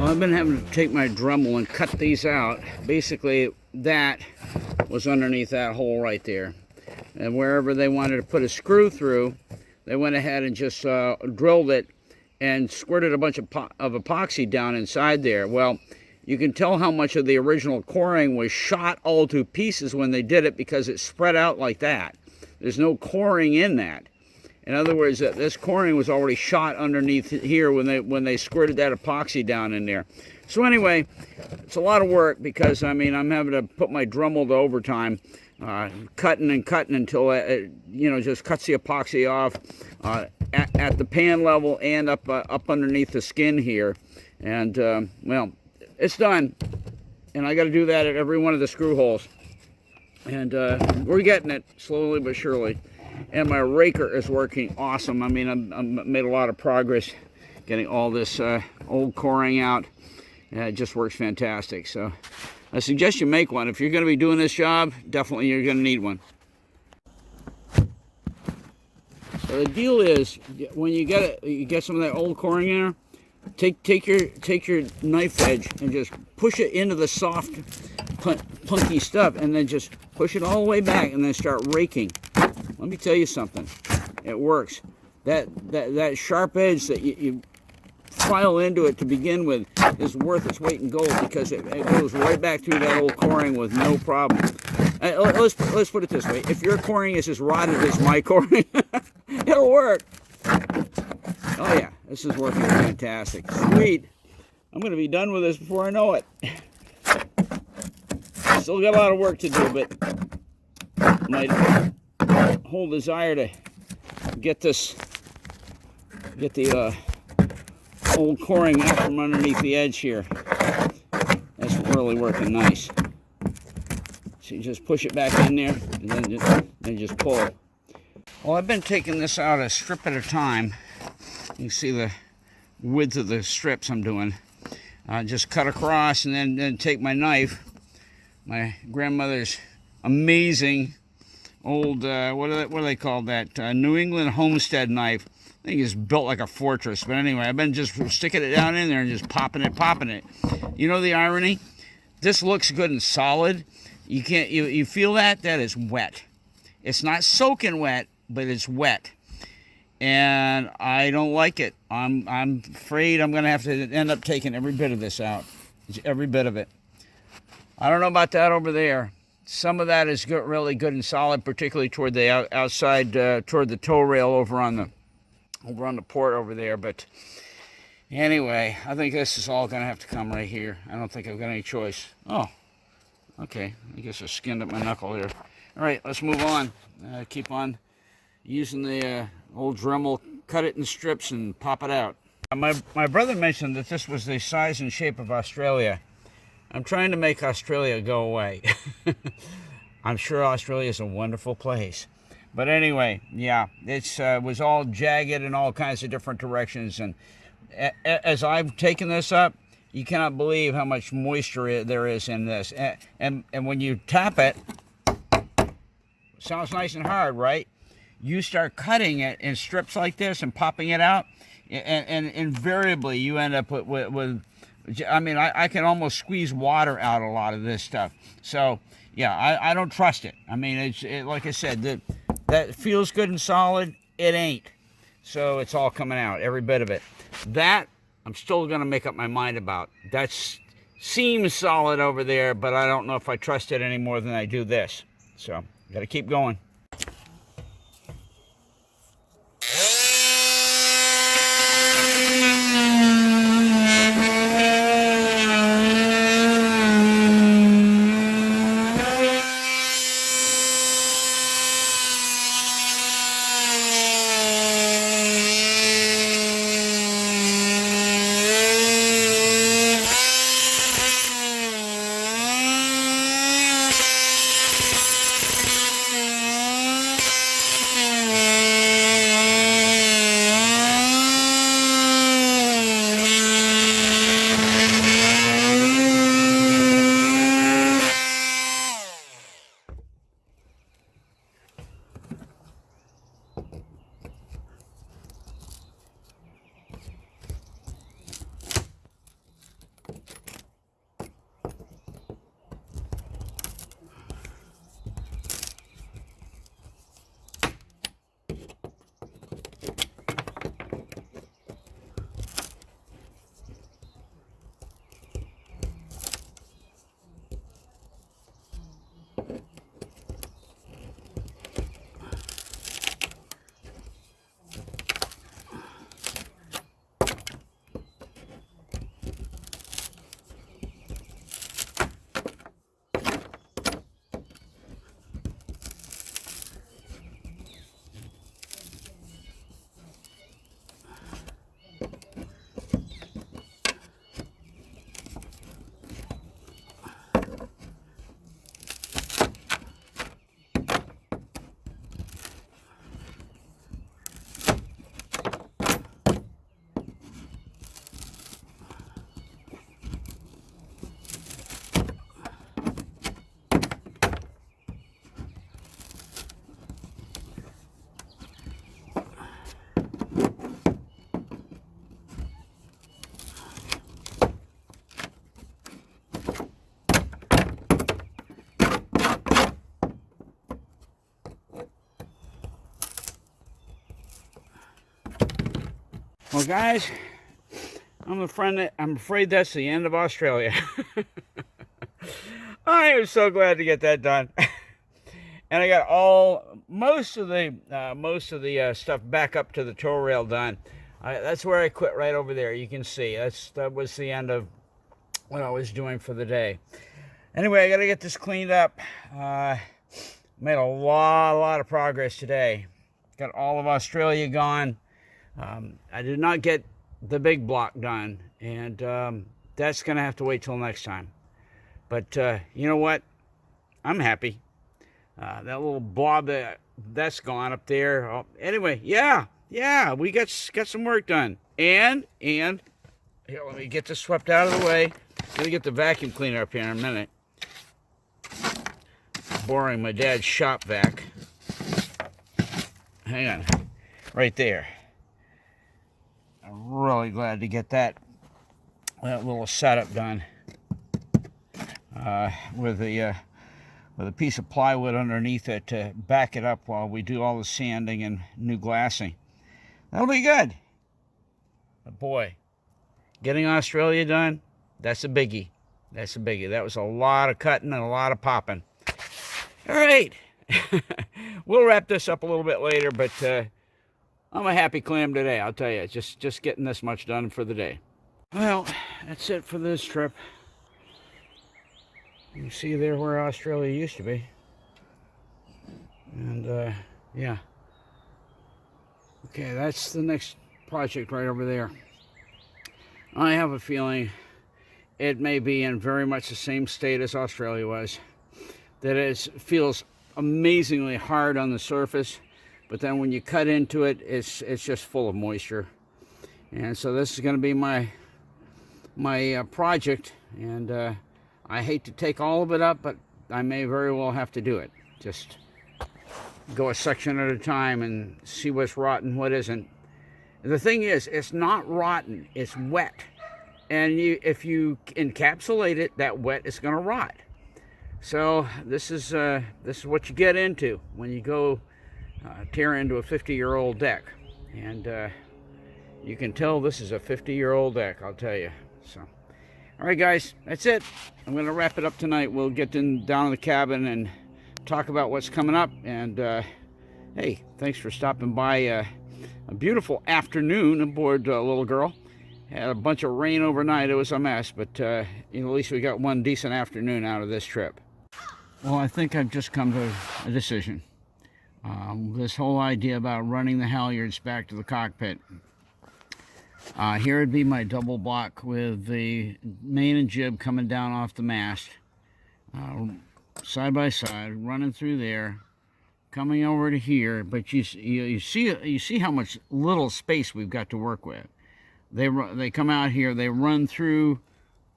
Well, I've been having to take my Dremel and cut these out. Basically, that was underneath that hole right there. And wherever they wanted to put a screw through, they went ahead and just drilled it and squirted a bunch of epoxy down inside there. Well, you can tell how much of the original coring was shot all to pieces when they did it because it spread out like that. There's no coring in that. In other words, this coring was already shot underneath here when they squirted that epoxy down in there. So anyway, it's a lot of work because, I mean, I'm having to put my Dremel to overtime, cutting and cutting until it, just cuts the epoxy off at the pan level and up underneath the skin here. And, well, it's done. And I got to do that at every one of the screw holes. And we're getting it slowly but surely. And my raker is working awesome. I mean, I've made a lot of progress getting all this old coring out. It just works fantastic. So I suggest you make one. If you're going to be doing this job, definitely you're going to need one. So the deal is, when you get some of that old coring in there, take your knife edge and just push it into the soft, punky stuff, and then just push it all the way back, and then start raking. Let me tell you something. It works. That sharp edge that you file into it to begin with is worth its weight in gold because it goes right back through that old coring with no problem. Let's put it this way. If your coring is as rotted as my coring, it'll work. Oh yeah, this is working fantastic. Sweet. I'm going to be done with this before I know it. Still got a lot of work to do, but my whole desire to get the old coring out from underneath the edge here. That's really working nice. So you just push it back in there and then just pull. Well, I've been taking this out a strip at a time. You can see the width of the strips I'm doing. Just cut across and then take my knife, my grandmother's amazing old, what do they call that? New England homestead knife. I think it's built like a fortress. But anyway, I've been just sticking it down in there and just popping it. You know the irony? This looks good and solid. You feel that? That is wet. It's not soaking wet, but it's wet. And I don't like it. I'm afraid I'm going to have to end up taking every bit of this out. Every bit of it. I don't know about that over there. Some of that is really good and solid, particularly toward the outside, toward the tow rail over on the port over there. But anyway, I think this is all going to have to come right here. I don't think I've got any choice. Oh, okay. I guess I skinned up my knuckle here. All right, let's move on. Keep on using the old Dremel, cut it in strips and pop it out. My brother mentioned that this was the size and shape of Australia. I'm trying to make Australia go away. I'm sure Australia is a wonderful place. But anyway, yeah, it was all jagged in all kinds of different directions. And as I've taken this up, you cannot believe how much moisture there is in this. And when you tap it, sounds nice and hard, right? You start cutting it in strips like this and popping it out, and invariably you end up with I mean, I can almost squeeze water out a lot of this stuff. So, yeah, I don't trust it. I mean, it's like I said, that feels good and solid. It ain't. So it's all coming out, every bit of it. That, I'm still going to make up my mind about. That seems solid over there, but I don't know if I trust it any more than I do this. So, got to keep going. Well, guys, I'm afraid that's the end of Australia. I am so glad to get that done. And I got most of the stuff back up to the tow rail done. That's where I quit, right over there. You can see that was the end of what I was doing for the day. Anyway, I got to get this cleaned up. Made a lot of progress today. Got all of Australia gone. I did not get the big block done, and that's going to have to wait till next time. But you know what? I'm happy. That little blob that's gone up there. Oh, anyway, yeah, we got some work done. And here, let me get this swept out of the way. I'm gonna get the vacuum cleaner up here in a minute. Borrowing my dad's shop vac. Hang on, right there. I'm really glad to get that little setup done with a piece of plywood underneath it to back it up while we do all the sanding and new glassing. That'll be good. But boy, getting Australia done, that's a biggie. That's a biggie. That was a lot of cutting and a lot of popping. All right. We'll wrap this up a little bit later, but I'm a happy clam today, I'll tell you. Just getting this much done for the day. Well, that's it for this trip. You see there where Australia used to be. And, yeah. Okay, that's the next project right over there. I have a feeling it may be in very much the same state as Australia was. That it feels amazingly hard on the surface, but then when you cut into it, it's just full of moisture. And so this is going to be my project, and I hate to take all of it up, but I may very well have to do it. Just go a section at a time and see what's rotten, what isn't. The thing is, it's not rotten, it's wet. And if you encapsulate it, that wet is going to rot. So this is what you get into when you go tear into a 50-year-old deck. And you can tell this is a 50-year-old deck, I'll tell you. So, all right, guys, that's it. I'm going to wrap it up tonight. We'll get down in the cabin and talk about what's coming up. And hey, thanks for stopping by. A beautiful afternoon aboard Little Girl. Had a bunch of rain overnight. It was a mess, but at least we got one decent afternoon out of this trip. Well, I think I've just come to a decision. This whole idea about running the halyards back to the cockpit. Here would be my double block with the main and jib coming down off the mast, side by side, running through there, coming over to here. But you see how much little space we've got to work with. They come out here, they run through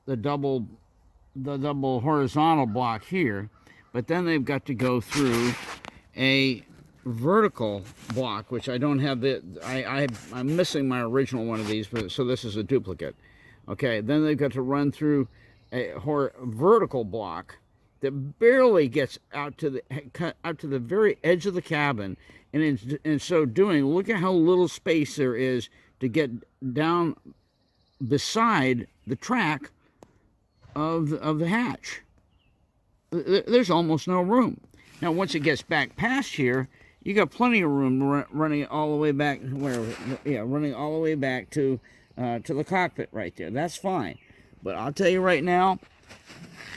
the double horizontal block here, but then they've got to go through a vertical block, which I don't have. I'm missing my original one of these, so this is a duplicate. Okay, then they've got to run through a vertical block that barely gets out to the very edge of the cabin, and in so doing, look at how little space there is to get down beside the track of the hatch. There's almost no room. Now, once it gets back past here, you got plenty of room running all the way back. Running all the way back to the cockpit right there. That's fine. But I'll tell you right now,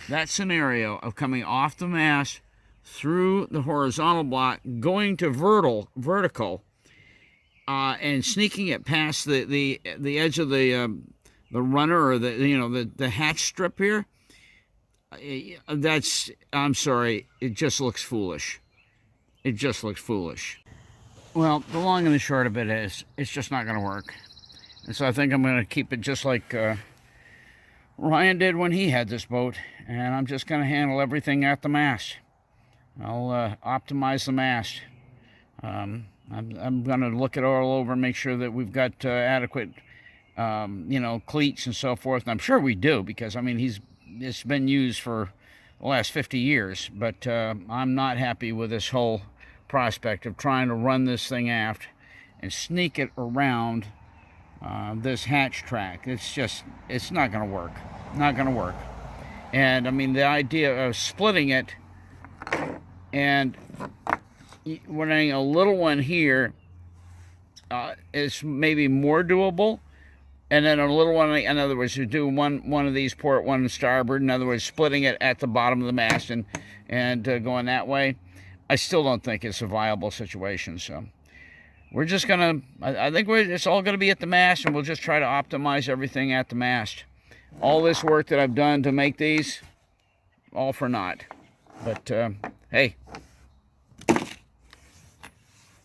that scenario of coming off the mast through the horizontal block, going to vertical, and sneaking it past the edge of the runner, or the hatch strip here. I'm sorry, it just looks foolish. It just looks foolish. Well, the long and the short of it is, it's just not going to work. And so I think I'm going to keep it just like Ryan did when he had this boat, and I'm just going to handle everything at the mast. I'll optimize the mast. I'm going to look it all over, make sure that we've got adequate, cleats and so forth. And I'm sure we do, because I mean it's been used for the last 50 years. But I'm not happy with this whole prospect of trying to run this thing aft and sneak it around this hatch track. It's not going to work. Not going to work. And I mean, the idea of splitting it and running a little one here is maybe more doable. And then a little one, in other words, you do one of these port, one starboard. In other words, splitting it at the bottom of the mast and going that way. I still don't think it's a viable situation. So we're just gonna. I think it's all gonna be at the mast, and we'll just try to optimize everything at the mast. All this work that I've done to make these, all for naught. But hey.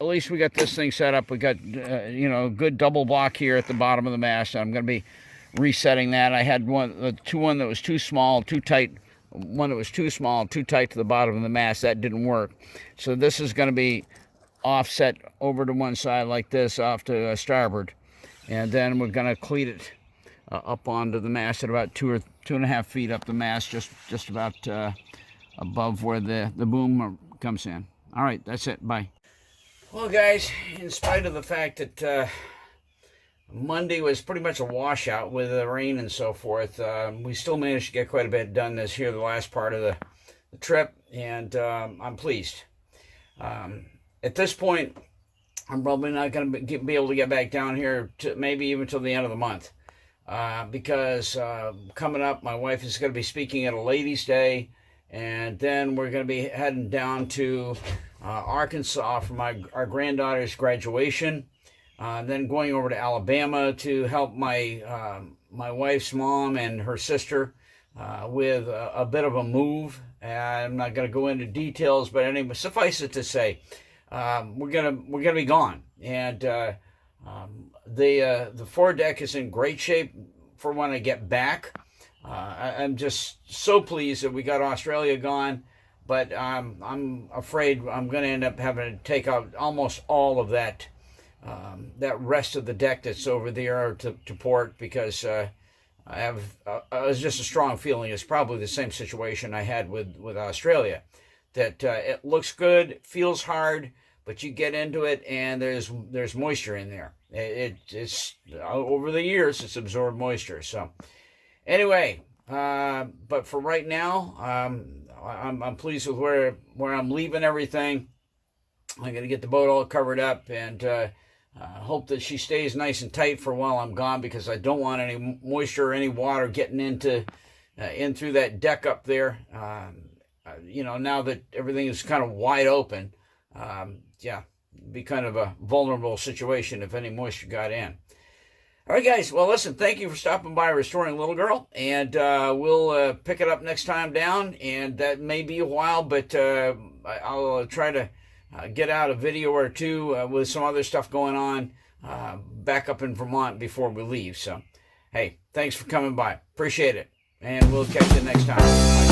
At least we got this thing set up. We got, a good double block here at the bottom of the mast. I'm going to be resetting that. I had one that was too small, too tight. One that was too small, too tight to the bottom of the mast. That didn't work. So this is going to be offset over to one side like this, off to starboard. And then we're going to cleat it up onto the mast at about 2.5 feet up the mast, just about above where the boom comes in. All right, that's it. Bye. Well, guys, in spite of the fact that Monday was pretty much a washout with the rain and so forth, we still managed to get quite a bit done this here, the last part of the trip, and I'm pleased. At this point, I'm probably not going to be able to get back down here to maybe even till the end of the month, because coming up, my wife is going to be speaking at a ladies' day, and then we're going to be heading down to Arkansas for our granddaughter's graduation, then going over to Alabama to help my wife's mom and her sister with a bit of a move. I'm not going to go into details, but anyway, suffice it to say, we're gonna be gone, and the foredeck is in great shape for when I get back. I'm just so pleased that we got Australia gone. But I'm afraid I'm going to end up having to take out almost all of that rest of the deck that's over there to port, because I have it's just a strong feeling it's probably the same situation I had with Australia, that it looks good, feels hard, but you get into it and there's moisture in there. It's over the years it's absorbed moisture. So anyway, but for right now, I'm pleased with where I'm leaving everything. I'm going to get the boat all covered up, and hope that she stays nice and tight for while I'm gone, because I don't want any moisture or any water getting in through that deck up there. Now that everything is kind of wide open, it'd be kind of a vulnerable situation if any moisture got in. All right, guys. Well, listen, thank you for stopping by Restoring Little Girl, and we'll pick it up next time down, and that may be a while, but I'll try to get out a video or two with some other stuff going on back up in Vermont before we leave. So, hey, thanks for coming by. Appreciate it, and we'll catch you next time.